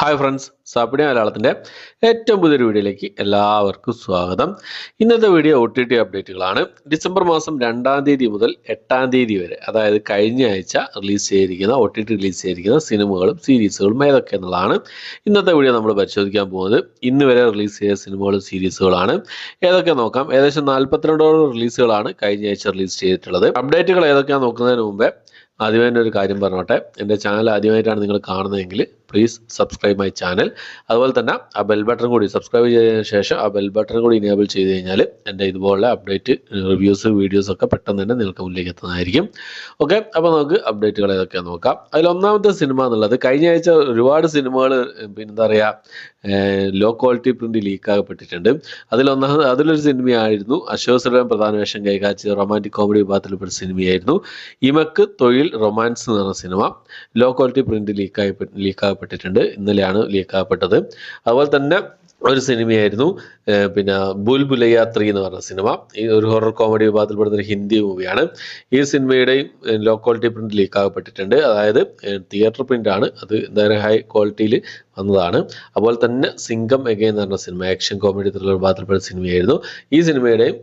Hi friends, സാപ്പിടി മലയാളത്തിൻ്റെ ഏറ്റവും പുതിയൊരു വീഡിയോയിലേക്ക് എല്ലാവർക്കും സ്വാഗതം. ഇന്നത്തെ വീഡിയോ OTT അപ്ഡേറ്റുകളാണ്. ഡിസംബർ മാസം 2-ാം തീയതി മുതൽ 8-ാം തീയതി വരെ, അതായത് കഴിഞ്ഞ ആഴ്ച റിലീസ് ചെയ്തിരിക്കുന്ന OTT റിലീസ് ചെയ്തിരിക്കുന്ന സിനിമകളും സീരീസുകളും ഏതൊക്കെ എന്നുള്ളതാണ് ഇന്നത്തെ വീഡിയോ നമ്മൾ പരിശോധിക്കാൻ പോകുന്നത്. ഇന്ന് വരെ റിലീസ് ചെയ്ത സിനിമകളും സീരീസുകളാണ്. ഏതൊക്കെ നോക്കാം. ഏകദേശം 42 റിലീസുകളാണ് കഴിഞ്ഞ ആഴ്ച റിലീസ് ചെയ്തിട്ടുള്ളത്. അപ്ഡേറ്റുകൾ ഏതൊക്കെയാണെന്ന് നോക്കുന്നതിന് മുമ്പേ ആദ്യമേ തന്നെ ഒരു കാര്യം പറഞ്ഞോട്ടെ. എൻ്റെ ചാനൽ ആദ്യമായിട്ടാണ് നിങ്ങൾ കാണുന്നതെങ്കിൽ പ്ലീസ് സബ്സ്ക്രൈബ് മൈ ചാനൽ. അതുപോലെ തന്നെ ആ ബെൽ ബട്ടൺ കൂടി സബ്സ്ക്രൈബ് ചെയ്തതിന് ശേഷം ആ ബെൽ ബട്ടൺ കൂടി ഇനേബിൾ ചെയ്ത് കഴിഞ്ഞാൽ എൻ്റെ ഇതുപോലുള്ള അപ്ഡേറ്റ് റിവ്യൂസ് വീഡിയോസ് ഒക്കെ പെട്ടെന്ന് തന്നെ നിങ്ങൾക്ക് മുന്നിലേക്ക് എത്തുന്നതായിരിക്കും. ഓക്കെ, അപ്പോൾ നമുക്ക് അപ്ഡേറ്റുകൾ ഏതൊക്കെയാണെന്ന് നോക്കാം. അതിൽ ഒന്നാമത്തെ സിനിമ എന്നുള്ളത്, കഴിഞ്ഞ ആഴ്ച ഒരുപാട് സിനിമകൾ എന്താ പറയുക ലോ ക്വാളിറ്റി പ്രിന്റ് ലീക്കാകപ്പെട്ടിട്ടുണ്ട്. അതിലൊരു സിനിമയായിരുന്നു അശോക് സലീം പ്രധാന വേഷം കൈകാഴ്ച റൊമാൻറ്റിക് കോമഡി വിഭാഗത്തിൽപ്പെട്ട സിനിമയായിരുന്നു ഇമക്ക് തൊഴിൽ റൊമാൻസ് എന്ന് പറഞ്ഞ സിനിമ. ലോ ക്വാളിറ്റി പ്രിന്റ് ലീക്കാകപ്പെട്ടിട്ടുണ്ട്. ഇന്നലെയാണ് ലീക്കാകപ്പെട്ടത്. അതുപോലെ തന്നെ ഒരു സിനിമയായിരുന്നു ബുൽബുലയ്യ 3 എന്ന് പറഞ്ഞ സിനിമ. ഈ ഒരു ഹൊറർ കോമഡി വിഭാഗത്തിൽപ്പെടുന്ന ഒരു ഹിന്ദി മൂവിയാണ്. ഈ സിനിമയുടെയും ലോ ക്വാളിറ്റി പ്രിന്റ് ലീക്കാകപ്പെട്ടിട്ടുണ്ട്. അതായത് തിയേറ്റർ പ്രിന്റ് ആണ്, അത് എന്തായാലും ഹൈ ക്വാളിറ്റിയിൽ വന്നതാണ്. അതുപോലെ തന്നെ സിംഗം എഗൈൻ എന്ന് പറഞ്ഞ സിനിമ ആക്ഷൻ കോമഡി ത്രില്ലർ വിഭാഗത്തിൽപ്പെട്ട സിനിമയായിരുന്നു. ഈ സിനിമയുടെയും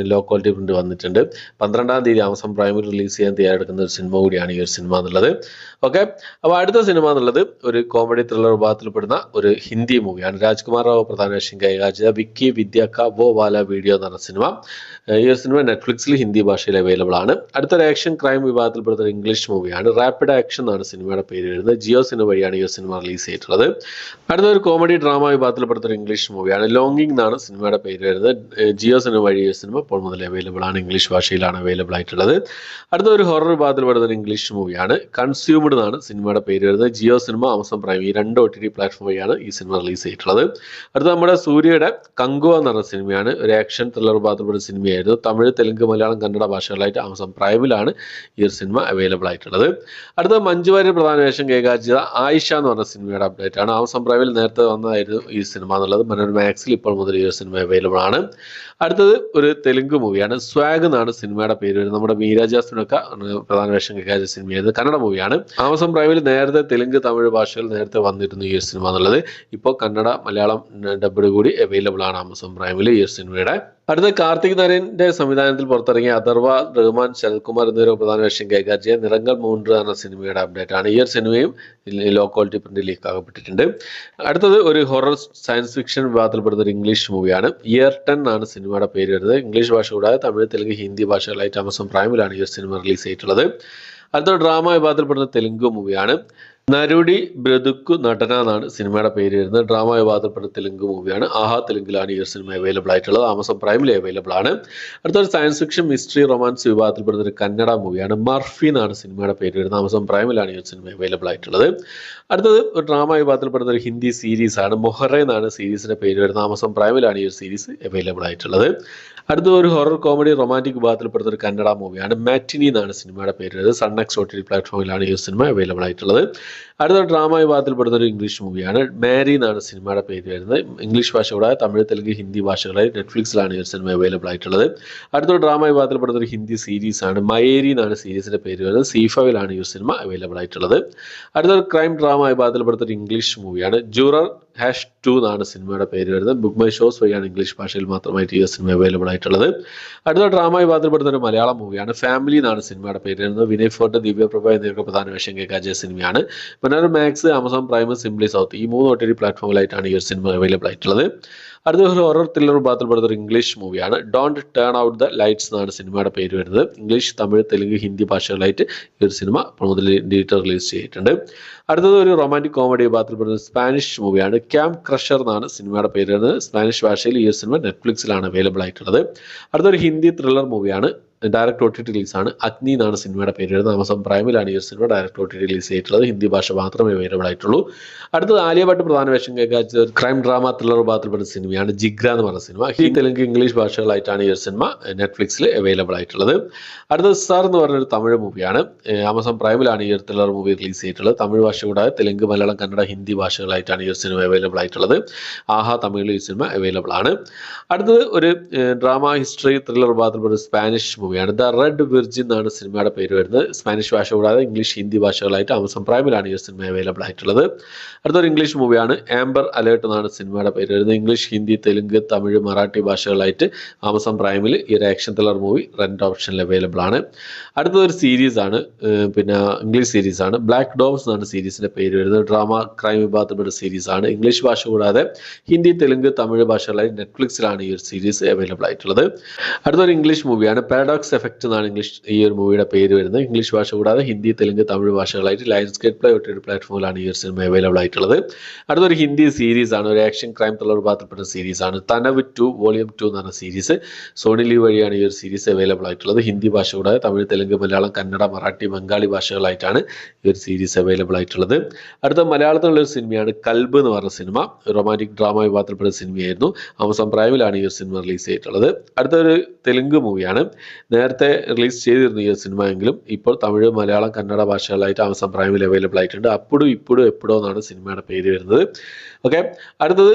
ലോ ക്വാളിറ്റി പ്രിന്റ് വന്നിട്ടുണ്ട്. 12-ാം തീയതി ആമസോൺ പ്രൈമിൽ റിലീസ് ചെയ്യാൻ തയ്യാറെടുക്കുന്ന ഒരു സിനിമ കൂടിയാണ് ഈ ഒരു സിനിമ എന്നുള്ളത്. ഓക്കെ, അപ്പോൾ അടുത്ത സിനിമ എന്നുള്ളത് ഒരു കോമഡി ത്രില്ലർ വിഭാഗത്തിൽപ്പെടുന്ന ഒരു ഹിന്ദി മൂവിയാണ്. രാജ്കുമാർ റാവു പ്രധാന വേഷം കൈകാര്യം ചെയ്ത വിക്കി വിദ്യ കാ വോ വാല വീഡിയോ എന്ന് പറഞ്ഞ സിനിമ. ഈ ഒരു സിനിമ നെറ്റ്ഫ്ലിക്സിൽ ഹിന്ദി ഭാഷയിൽ അവൈലബിൾ ആണ്. അടുത്തൊരു ആക്ഷൻ ക്രൈം വിഭാഗത്തിൽപ്പെടുന്ന ഒരു ഇംഗ്ലീഷ് മൂവിയാണ്. റാപ്പിഡ് ആക്ഷൻ എന്നാണ് സിനിമയുടെ പേര് വരുന്നത്. ജിയോ സിനിമ വഴിയാണ് ഈ ഒരു സിനിമ റിലീസ് ചെയ്തിട്ടുള്ളത്. അടുത്തൊരു കോമഡി ഡ്രാമ വിഭാഗത്തിൽപ്പെടുന്ന ഒരു ഇംഗ്ലീഷ് മൂവിയാണ്. ലോങ്ങിങ് എന്നാണ് സിനിമയുടെ പേര് വരുന്നത്. ജിയോ സിനിമ വഴി ഈ സിനിമ ഇപ്പോൾ മുതൽ അവൈലബിൾ ആണ്, ഇംഗ്ലീഷ് ഭാഷയിലാണ് അവൈലബിൾ ആയിട്ടുള്ളത്. അടുത്തൊരു ഹൊറർ വിഭാഗത്തിൽപ്പെടുന്ന ഒരു ഇംഗ്ലീഷ് മൂവിയാണ്. കൺസ്യൂംഡ് എന്നാണ് സിനിമയുടെ പേര് വരുന്നത്. ജിയോ സിനിമ, ആമസോൺ പ്രൈം ഈ രണ്ട് OTT പ്ലാറ്റ്ഫോം വഴിയാണ് ഈ സിനിമ റിലീസ് ചെയ്തിട്ടുള്ളത്. അടുത്ത നമ്മുടെ സൂര്യയുടെ കങ്കുവ എന്ന് പറഞ്ഞ സിനിമയാണ്. ഒരു ആക്ഷൻ ത്രില്ലർ വിഭാഗത്തിൽപ്പെടുന്ന സിനിമയായിരുന്നു. തമിഴ്, തെലുങ്ക്, മലയാളം, കന്നഡ ഭാഷകളായിട്ട് ആമസോൺ പ്രൈമിലാണ് ഈ ഒരു സിനിമ അവൈലബിൾ ആയിട്ടുള്ളത്. അടുത്ത മഞ്ജു വാര്യർ പ്രധാന വേഷം കൈകാര്യം ചെയ്ത ആയിഷ എന്ന് പറഞ്ഞ സിനിമയുടെ അപ്ഡേറ്റ് ആണ്. ആമസോൺ പ്രൈമിൽ നേരത്തെ വന്നതായിരുന്നു ഈ സിനിമ എന്നുള്ളത്. മനോരമ മാക്സിൽ ഇപ്പോൾ മുതൽ ഈ ഒരു സിനിമ അവൈലബിൾ ആണ്. അടുത്തത് ഒരു തെലുങ്ക് മൂവിയാണ്. സ്വാഗ് എന്നാണ് സിനിമയുടെ പേര് വരുന്നത്. നമ്മുടെ മീര ജാസ്മിനൊക്കെ പ്രധാന വേഷം കൈകാര്യം സിനിമയായിരുന്നു. കന്നഡ മൂവിയാണ്. ആമസോൺ പ്രൈമിൽ നേരത്തെ തെലുങ്ക്, തമിഴ് ഭാഷകൾ നേരത്തെ വന്നിരുന്നു ഈ ഒരു സിനിമ എന്നുള്ളത്. ഇപ്പോൾ കന്നഡ, മലയാളം ഡബ്ബഡ് കൂടി അവൈലബിൾ ആണ് ആമസോൺ പ്രൈമിൽ ഈ ഒരു സിനിമയുടെ. അടുത്ത കാർത്തിക് നാരായണന്റെ സംവിധാനത്തിൽ പുറത്തിറങ്ങിയ അഥർവ, റഹ്മാൻ, ശരത്കുമാർ എന്നിവരും പ്രധാന വേഷം കൈകാര്യം ചെയ്ത നിറങ്ങൾ 3 എന്ന സിനിമയുടെ അപ്ഡേറ്റ് ആണ്. ഈ ഒരു സിനിമയും ലോ ക്വാളിറ്റി പ്രിന്റ് ലീക്കാകപ്പെട്ടിട്ടുണ്ട്. അടുത്തത് ഒരു ഹൊറർ സയൻസ് ഫിക്ഷൻ വിഭാഗത്തിൽപ്പെടുന്ന ഒരു ഇംഗ്ലീഷ് മൂവിയാണ്. ഇയർ 10 ആണ് സിനിമയുടെ പേര് വരുന്നത്. ഇംഗ്ലീഷ് ഭാഷ കൂടാതെ തമിഴ്, തെലുങ്ക്, ഹിന്ദി ഭാഷകളായിട്ട് ആമസോൺ പ്രൈമിലാണ് ഈ ഒരു സിനിമ റിലീസ് ചെയ്തിട്ടുള്ളത്. അടുത്ത ഡ്രാമ വിഭാഗത്തിൽപ്പെടുന്ന തെലുങ്ക് മൂവിയാണ്. നരുടി ബ്രതുക്കു നടന എന്നാണ് സിനിമയുടെ പേര് വരുന്നത്. ഡ്രാമ വിഭാഗത്തിൽപ്പെട്ട തെലുങ്ക് മൂവിയാണ്. ആഹാ തെലുങ്കിലാണ് ഈ ഒരു സിനിമ അവൈലബിൾ ആയിട്ടുള്ളത്. ആമസോൺ പ്രൈമിൽ അവൈലബിൾ ആണ്. അടുത്തൊരു സയൻസ് ഫിക്ഷൻ മിസ്റ്ററി റൊമാൻസ് വിഭാഗത്തിൽപ്പെടുന്ന ഒരു കന്നഡ മൂവിയാണ്. മർഫി എന്നാണ് സിനിമയുടെ പേര് വരുന്നത്. ആമസോൺ പ്രൈമിലാണ് ഈ ഒരു സിനിമ അവൈലബിൾ ആയിട്ടുള്ളത്. അടുത്തത് ഒരു ഡ്രാമ വിഭാഗത്തിൽപ്പെടുന്ന ഒരു ഹിന്ദി സീരീസ് ആണ്. മൊഹറ എന്നാണ് സീരീസിന്റെ പേര് വരുന്നത്. ആമസോൺ പ്രൈമിലാണ് ഈ ഒരു സീരീസ് അവൈലബിൾ ആയിട്ടുള്ളത്. അടുത്ത ഒരു ഹൊറർ കോമഡി റൊമാൻറ്റിക് വിഭാഗത്തിൽപ്പെടുന്ന ഒരു കന്നഡ മൂവിയാണ്. മാറ്റിനി എന്നാണ് സിനിമയുടെ പേര് വരുന്നത്. സൺനെക്സ് OTT പ്ലാറ്റ്ഫോമിലാണ് ഈ സിനിമ അവൈലബിൾ ആയിട്ടുള്ളത്. അടുത്ത ഡ്രാമ വിഭാഗത്തിൽപ്പെടുന്ന ഒരു ഇംഗ്ലീഷ് മൂവിയാണ്. മാരി എന്നാണ് സിനിമയുടെ പേര് വരുന്നത്. ഇംഗ്ലീഷ് ഭാഷ കൂടാതെ തമിഴ്, തെലുങ്ക്, ഹിന്ദി ഭാഷകളായി നെറ്റ്ഫ്ലിക്സിലാണ് ഈ സിനിമ അവൈലബിൾ ആയിട്ടുള്ളത്. അടുത്തൊരു ഡ്രാമ വിഭാഗത്തിൽപ്പെടുന്ന ഒരു ഹിന്ദി സീരീസ് ആണ്. മയേരി എന്നാണ് സീരീസിന്റെ പേര് വരുന്നത്. C5ലാണ് ഈ സിനിമ അവൈലബിൾ ആയിട്ടുള്ളത്. അടുത്തൊരു ക്രൈം ഡ്രാമ വിഭാഗത്തിൽപ്പെടുന്ന ഒരു ഇംഗ്ലീഷ് മൂവിയാണ്. ജൂറർ #2 എന്നാണ് സിനിമയുടെ പേര് വരുന്നത്. ബുക്ക് മൈ ഷോസ് വഴിയാണ് ഇംഗ്ലീഷ് ഭാഷയിൽ മാത്രമായിട്ട് ഈ സിനിമ അവൈലബിൾ ആയിട്ടുള്ളത്. അടുത്ത ഡ്രാമ വിഭാഗത്തിൽപ്പെടുന്ന ഒരു മലയാളം മൂവിയാണ്. ഫാമിലി എന്നാണ് സിനിമയുടെ പേര് വരുന്നത്. വിനയ് ഫോർട്ട്, ദിവ്യപ്രഭ എന്നിവർക്ക് പ്രധാന വേഷം കൈകാര്യം ചെയ്ത സിനിമയാണ്. Manorama Max, Amazon Prime, Simply South ഈ 3 OTT പ്ലാറ്റ്ഫോമിലായിട്ടാണ് ഈ ഒരു സിനിമ അവൈലബിൾ ആയിട്ടുള്ളത്. അടുത്ത ഒരു ഹൊറർ ത്രില്ലർ വിഭാഗത്തിൽപ്പെടുന്ന ഒരു ഇംഗ്ലീഷ് മൂവിയാണ്. Don't turn out the lights എന്നാണ് സിനിമയുടെ പേര് വരുന്നത്. ഇംഗ്ലീഷ്, തമിഴ്, തെലുങ്ക്, ഹിന്ദി ഭാഷകളായിട്ട് ഈ ഒരു സിനിമ ഇപ്പോൾ മുതൽ റിലീസ് ചെയ്തിട്ടുണ്ട്. അടുത്തത് ഒരു റൊമാൻറ്റിക് കോമഡി വിഭാഗത്തിൽപ്പെടുന്ന സ്പാനിഷ് മൂവിയാണ്. ക്യാമ്പ് ക്രഷർ എന്നാണ് സിനിമയുടെ പേര് വരുന്നത്. സ്പാനിഷ് ഭാഷയിൽ ഈ സിനിമ നെറ്റ്ഫ്ലിക്സിലാണ് അവൈലബിൾ ആയിട്ടുള്ളത്. അടുത്തൊരു ഹിന്ദി ത്രില്ലർ മൂവിയാണ്. Direct OTT റിലീസാണ്. അഗ്നി എന്നാണ് സിനിമയുടെ പേര് വരുന്നത്. ആമസോൺ പ്രൈമിലാണ് ഈ സിനിമ ഡയറക്റ്റ് OTT റിലീസ് ചെയ്തിട്ടുള്ളത്. ഹിന്ദി ഭാഷ മാത്രമേ അവൈലബിൾ ആയിട്ടുള്ളൂ. അടുത്തത് ആലിയ ഭട്ട് പ്രധാന വേഷം കൈകാര്യം ക്രൈം ഡ്രാമ ത്രില്ലർ വിഭാഗത്തിൽപ്പെടുന്ന സിനിമയാണ്. ജിഗ്ര എന്ന് പറഞ്ഞ സിനിമ. ഹിന്ദി, തെലുങ്ക്, ഇംഗ്ലീഷ് ഭാഷകളായിട്ടാണ് ഈ സിനിമ നെറ്റ്ഫ്ലിക്സിൽ അവൈലബിൾ ആയിട്ടുള്ളത്. അടുത്തത് സർ എന്ന് പറഞ്ഞൊരു തമിഴ് മൂവിയാണ്. ആമസോൺ പ്രൈമിലാണ് ഈ ത്രില്ലർ മൂവി റിലീസ് ചെയ്തിട്ടുള്ളത്. തമിഴ് ഭാഷ കൂടാതെ തെലുങ്ക്, മലയാളം, കന്നഡ, ഹിന്ദി ഭാഷകളായിട്ടാണ് ഈ സിനിമ അവൈലബിൾ ആയിട്ടുള്ളത്. ആഹാ തമിഴിൽ ഈ സിനിമ അവൈലബിൾ ആണ്. അടുത്തത് ഒരു ഡ്രാമ ഹിസ്റ്ററി ത്രില്ലർ വിഭാഗത്തിൽപ്പെടുന്ന സ്പാനിഷ് മൂവി മൂവിയാണ്. ദ റെഡ് വിർജിൻ എന്നാണ് സിനിമയുടെ പേര് വരുന്നത്. സ്പാനിഷ് ഭാഷ കൂടാതെ ഇംഗ്ലീഷ്, ഹിന്ദി ഭാഷകളായിട്ട് ആമസോൺ പ്രൈമിലാണ് ഈ ഒരു സിനിമ അവൈലബിൾ ആയിട്ടുള്ളത്. അടുത്തൊരു ഇംഗ്ലീഷ് മൂവിയാണ്. ആംബർ അലേർട്ട് എന്നാണ് സിനിമയുടെ പേര് വരുന്നത്. ഇംഗ്ലീഷ്, ഹിന്ദി, തെലുങ്ക്, തമിഴ്, മറാഠി ഭാഷകളായിട്ട് ആമസോൺ പ്രൈമിൽ ഈ ഒരു ആക്ഷൻ ത്രില്ലർ മൂവി റെന്റ് ഓപ്ഷനിൽ അവൈലബിൾ ആണ്. അടുത്തൊരു സീരീസ് ആണ്, പിന്നെ ഇംഗ്ലീഷ് സീരീസ് ആണ്. ബ്ലാക്ക് ഡോഗ്സ് എന്നാണ് സീരീസിന്റെ പേര് വരുന്നത്. ഡ്രാമ ക്രൈം വിഭാഗത്തിൽപ്പെട്ട സീരീസ് ആണ്. ഇംഗ്ലീഷ് ഭാഷ കൂടാതെ ഹിന്ദി, തെലുങ്ക്, തമിഴ് ഭാഷകളായി നെറ്റ്ഫ്ലിക്സിലാണ് ഈ ഒരു സീരീസ് അവൈലബിൾ ആയിട്ടുള്ളത്. അടുത്തൊരു ഇംഗ്ലീഷ് മൂവിയാണ്. പാരഡോക്സ് എഫക്റ്റ് എന്നാണ് ഈ ഒരു മൂവിയുടെ പേര് വരുന്നത്. ഇംഗ്ലീഷ് ഭാഷ കൂടാതെ ഹിന്ദി, തെലുങ്ക്, തമിഴ് ഭാഷകളായിട്ട് ലയൺസ് ഗേറ്റ് പ്ലേ ഒറ്റൊരു പ്ലാറ്റ്ഫോമിലാണ് ഈ ഒരു സിനിമ അവൈലബിൾ ആയിട്ടുള്ളത്. അടുത്തൊരു ഹിന്ദി സീരീസ് ആണ്. ഒരു ആക്ഷൻ ക്രൈം ത്രില്ലർ വിഭാഗത്തിൽപ്പെട്ട സീരീസ് ആണ്. തനവ് 2 വോളിയം 2 എന്ന് പറഞ്ഞ സീരീസ് സോണി ലീവ് വഴിയാണ് ഈ ഒരു സീരീസ് അവൈലബിൾ ആയിട്ടുള്ളത്. ഹിന്ദി ഭാഷ കൂടാതെ തമിഴ്, തെലുങ്ക്, മലയാളം, കന്നഡ, മറാഠി, ബംഗാളി ഭാഷകളായിട്ടാണ് ഈ ഒരു സീരീസ് അവൈലബിൾ ആയിട്ടുള്ളത്. അടുത്ത മലയാളത്തിലുള്ള ഒരു സിനിമയാണ് കൽബ് എന്ന് പറഞ്ഞ സിനിമ. റൊമാൻറ്റിക് ഡ്രാമ വിഭാഗത്തിൽപ്പെട്ട സിനിമയായിരുന്നു. ആമസോൺ പ്രൈമിലാണ് ഈ ഒരു സിനിമ റിലീസ് ചെയ്തിട്ടുള്ളത്. അടുത്തൊരു തെലുങ്ക് മൂവിയാണ്. നേരത്തെ റിലീസ് ചെയ്തിരുന്നു ഈ ഒരു സിനിമ എങ്കിലും ഇപ്പോൾ തമിഴ്, മലയാളം, കന്നഡ ഭാഷകളായിട്ട് ആമസോൺ പ്രൈമിൽ അവൈലബിൾ ആയിട്ടുണ്ട്. അപ്പുടും ഇപ്പുടും എപ്പോഴോ എന്നാണ് സിനിമയുടെ പേര് വരുന്നത്. ഓക്കെ, അടുത്തത്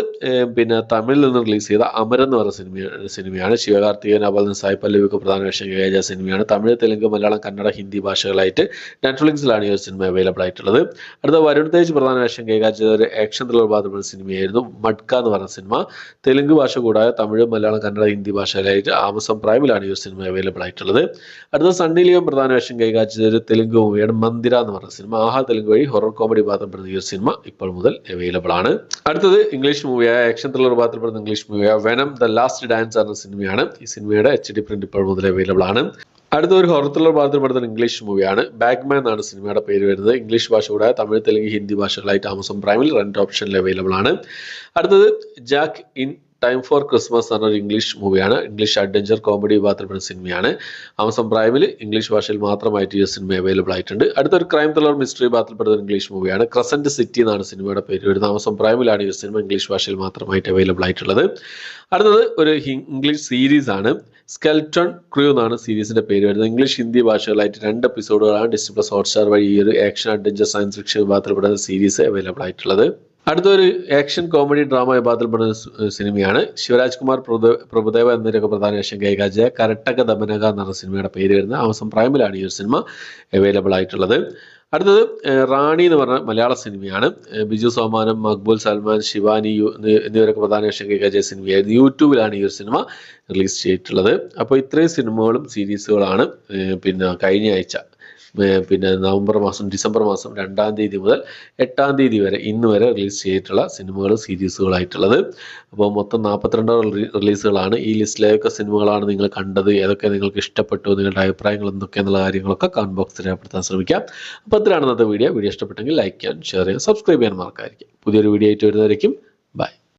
പിന്നെ തമിഴിൽ നിന്ന് റിലീസ് ചെയ്ത അമരൻ എന്ന് പറഞ്ഞ സിനിമയാണ്. ശിവകാർത്തികേയൻ, അപൽ, സായ് പല്ലവിക്ക് പ്രധാന വേഷം കൈകാര്യ സിനിമയാണ്. തമിഴ്, തെലുങ്ക്, മലയാളം, കന്നഡ, ഹിന്ദി ഭാഷകളായിട്ട് നെറ്റ്ഫ്ലിക്സിലാണ് ഈ ഒരു സിനിമ അവൈലബിൾ ആയിട്ടുള്ളത്. അടുത്ത വരുൺ തേജ് പ്രധാന വേഷം കൈകാര്യം ചെയ്ത ഒരു ആക്ഷൻ ത്രില്ലർ ഭാഗത്തുള്ള സിനിമയായിരുന്നു മഡ്ക എന്ന് പറഞ്ഞ സിനിമ. തെലുങ്ക് ഭാഷ കൂടാതെ തമിഴ്, മലയാളം, കന്നഡ, ഹിന്ദി ഭാഷകളായിട്ട് ആമസോൺ പ്രൈമിലാണ് ഈ ഒരു സിനിമ അവൈലബിൾ ആയിട്ടുള്ളത്. അടുത്ത സണ്ണി ലിയോൺ പ്രധാന വേഷം കൈകാര്യം ചെയ്ത ഒരു തെലുങ്ക് മൂവിയാണ് മന്ദിര എന്ന് പറഞ്ഞ സിനിമ. ആഹാ തെലുങ്ക് വഴി ഹൊറർ കോമഡി ഭാഗത്തുപ്പെടുന്ന ഈ ഒരു സിനിമ ഇപ്പോൾ മുതൽ അവൈലബിൾ ആണ്. അടുത്തത് ഇംഗ്ലീഷ് മൂവിയായ ആക്ഷൻ ത്രില്ലർ ഭാഗത്തിൽപ്പെടുന്ന ഇംഗ്ലീഷ് മൂവിയായ വെനം ദ ലാസ്റ്റ് ഡാൻസ് എന്ന സിനിമയാണ്. ഈ സിനിമയുടെ HD പ്രിന്റ് ഇപ്പോൾ മുതൽ അവൈലബിൾ ആണ്. അടുത്ത ഒരു ഹൊറർ ത്രില്ലർ ഭാഗത്തിൽപ്പെടുന്ന ഇംഗ്ലീഷ് മൂവിയാണ് ബാഗ്മാൻ എന്നാണ് സിനിമയുടെ പേര് വരുന്നത്. ഇംഗ്ലീഷ് ഭാഷ കൂടാതെ തമിഴ്, തെലുങ്ക്, ഹിന്ദി ഭാഷകളായിട്ട് ആമസോൺ പ്രൈമിൽ റെന്റ് ഓപ്ഷനിൽ അവൈലബിൾ ആണ്. അടുത്തത് Jack in time for Christmas എന്ന ഒരു ഇംഗ്ലീഷ് മൂവിയാണ്. ഇംഗ്ലീഷ് അഡ്വഞ്ചർ കോമഡി വിഭാഗത്തിൽപ്പെടുന്ന സിനിമയാണ്. ആമസോൺ പ്രൈമിൽ ഇംഗ്ലീഷ് ഭാഷയിൽ മാത്രമായിട്ട് ഈ സിനിമ അവൈലബിൾ ആയിട്ടുണ്ട്. അടുത്തൊരു ക്രൈം ത്രില്ലർ മിസ്റ്ററി വിഭാഗത്തിൽപ്പെടുന്ന ഇംഗ്ലീഷ് മൂവിയാണ്. ക്രസന്റ് സിറ്റി എന്നാണ് സിനിമയുടെ പേര് വരുന്നത്. ആമസോൺ പ്രൈമിലാണ് ഈ സിനിമ ഇംഗ്ലീഷ് ഭാഷയിൽ മാത്രമായിട്ട് അവൈലബിൾ ആയിട്ടുള്ളത്. അടുത്തത് ഒരു ഇംഗ്ലീഷ് സീരീസ് ആണ്. സ്കെൽട്ടൺ ക്രൂ എന്നാണ് സീരീസിന്റെ പേര് വരുന്നത്. ഇംഗ്ലീഷ്, ഹിന്ദി ഭാഷകളായിട്ട് 2 എപ്പിസോഡുകളാണ് ഡിസ്നി പ്ലസ് ഹോട്ട്സ്റ്റാർ വഴി ഈ ഒരു ആക്ഷൻ അഡ്വഞ്ചർ സയൻസ് ഫിക്ഷൻ വിഭാഗത്തിൽപ്പെടുന്ന സീരീസ് അവൈലബിൾ ആയിട്ടുള്ളത്. അടുത്തൊരു ആക്ഷൻ കോമഡി ഡ്രാമ വിഭാഗത്തിൽപ്പെടുന്ന സിനിമയാണ്. ശിവരാജ് കുമാർ, പ്രഭുദേവ എന്നിവരൊക്കെ പ്രധാന വേഷം കൈകാര്യം ചെയ്ത കരട്ടക ദമനക എന്ന സിനിമയുടെ പേര് വരുന്നത്. ആമസോൺ പ്രൈമിലാണ് ഈ ഒരു സിനിമ അവൈലബിൾ ആയിട്ടുള്ളത്. അടുത്തത് റാണി എന്ന് പറഞ്ഞ മലയാള സിനിമയാണ്. ബിജു സോമാനം, മക്ബൂൽ സൽമാൻ, ശിവാനി എന്നിവരൊക്കെ പ്രധാന വേഷം കൈകാര്യം ചെയ്ത സിനിമയായിരുന്നു. യൂട്യൂബിലാണ് ഈ ഒരു സിനിമ റിലീസ് ചെയ്തിട്ടുള്ളത്. അപ്പോൾ ഇത്രയും സിനിമകളും സീരീസുകളാണ് പിന്നെ കഴിഞ്ഞ ആഴ്ച പിന്നെ ഡിസംബർ മാസം 2-ാം തീയതി മുതൽ 8-ാം തീയതി വരെ ഇന്ന് വരെ റിലീസ് ചെയ്തിട്ടുള്ള സിനിമകളും സീരീസുകളായിട്ടുള്ളത്. അപ്പോൾ മൊത്തം 42 റിലീസുകളാണ്. ഈ ലിസ്റ്റിലേതൊക്കെ സിനിമകളാണ് നിങ്ങൾ കണ്ടത്, ഏതൊക്കെ നിങ്ങൾക്ക് ഇഷ്ടപ്പെട്ടു, നിങ്ങളുടെ അഭിപ്രായങ്ങൾ എന്തൊക്കെയെന്നുള്ള കാര്യങ്ങളൊക്കെ കമന്റ് ബോക്സിൽ രേഖപ്പെടുത്താൻ ശ്രമിക്കാം. അപ്പോൾ അത്രയാണ് ഇന്നത്തെ വീഡിയോ. ഇഷ്ടപ്പെട്ടെങ്കിൽ ലൈക്ക് ചെയ്യാൻ, ഷെയർ ചെയ്യാൻ, സബ്സ്ക്രൈബ് ചെയ്യാൻ മറക്കാതിരിക്കും. പുതിയൊരു വീഡിയോ ആയിട്ട് വരുന്നതായിരിക്കും. ബൈ.